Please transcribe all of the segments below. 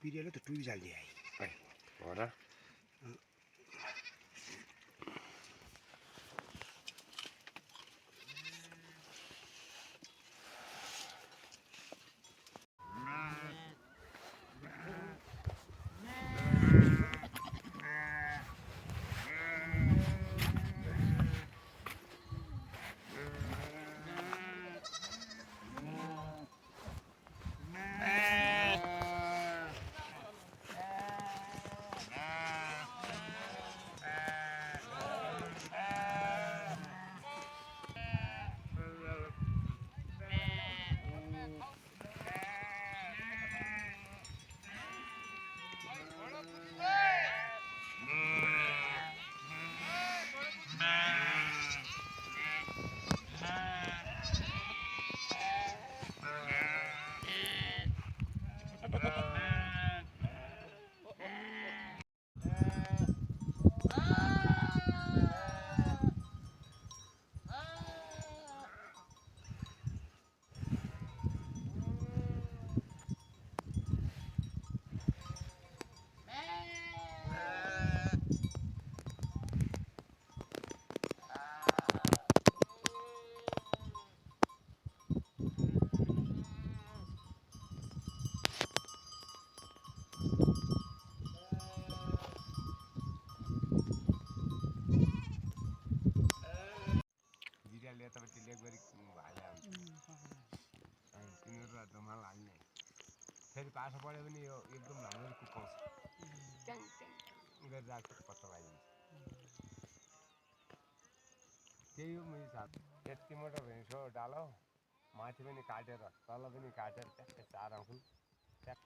पिरियडले त टुबी जाल्दी आइ हो र फेरि पासो पढ्यो भने यो एकदम राम्ररी कुकाउँछ ट्याङ ट्याङ ट्याङ गरेर राख्छ पत्ता लगाइदिन्छ त्यही हो मैले साथ यति मोटो भैँसो डालो माथि पनि काटेर तल पनि काटेर ट्याक्कै चार आउँछन् ट्याक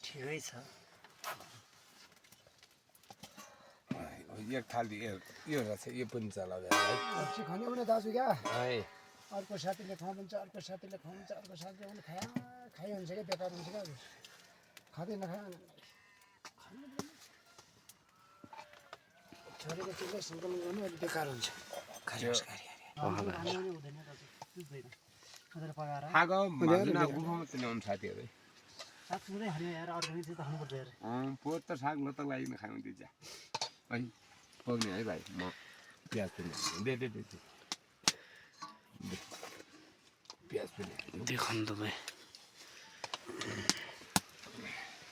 ठिकै छ एक थाली यो रहेछ यो पनि चलाउँदा है अप्सी खाने भने दाजु क्या है अर्को साथीले खाउँ भन्छ अर्को साथीले खाउँ भन्छ अर्को साथीले पनि खाइ हुन्छ क्या बेकार हुन्छ क्या खाँदै नखायो छोरीको चिजलाई सङ्कलन गर्नु अलिक बेकार हुन्छ खाएको गुफा मात्रै ल्याउनु साथीहरू पोहोर त साग न त लागि खानु दिन्छ है पाउने है भाइ म प्याज पनि दे प्याज पनि देखाउनु तपाईँ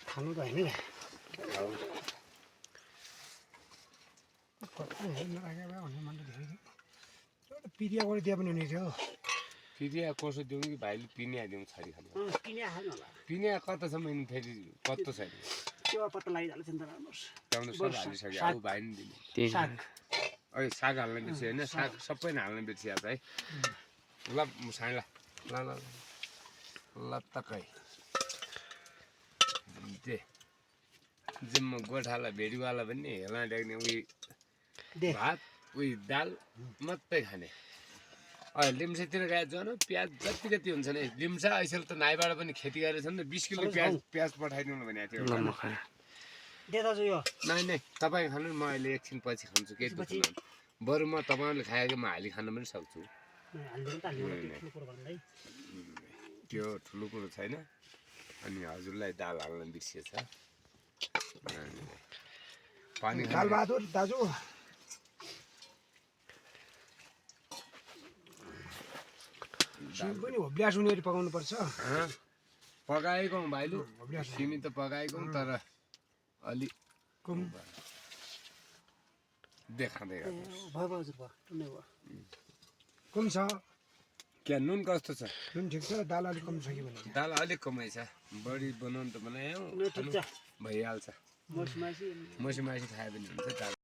खानु त होइन नराखेको भए भन्ने मन त धेरै थियो एउटा पिरिया गरिदिए पनि हुने थियो पिनिया कसो दिउँ कि भाइले पिनिया दिउँ छरी खानु किने खानु होला पिनिया कता छ मैले फेरि कस्तो छैन त्यो पत्ता लगाइहाल्छ नि त राम्रोस् त्याउनु सब हालिसक्यो अब भाइ नि दिने साग अहिले साग हाल्न बिर्सियो होइन साग सबै नै हाल्न बिर्सिया है ल साइँ ल ल ल ल तकै दे जिम्मा गोठाला भेडीवाला पनि हेला ड्याग्ने उयो भात उयो दाल मात्रै खाने अहिले लिम्सातिर गए जान प्याज जति जति हुन्छ नि लिम्सा अहिले त नाइबाट पनि खेती गरेको छ नि त 20 किलो प्याज पठाइदिनु भनेको थियो दे दाजु यो नाइ नाइ तपाईँ खानु म अहिले एकछिन पछि खान्छु केही दुःख नहुनु बरु म तपाईँले खाएको म हाली खान पनि सक्छु त्यो ठुलो कुरो छैन अनि हजुरलाई दाल हाल्न बिर्सिएछ पानी दाल बहादुर दाजु सिमी पनि होब्ल्यास उनीहरू पकाउनु पर्छ पकाएको भाइलु सिमी त पकाएको तर अलि देखाउँदै कम छ क्या नुन कस्तो छ नुन ठिक छ दाल अलिक कम छ कि भने दाल अलिक कमै छ बढी बनाउनु त बनायो भइहाल्छ मसी मासी खायो भने हुन्छ दाल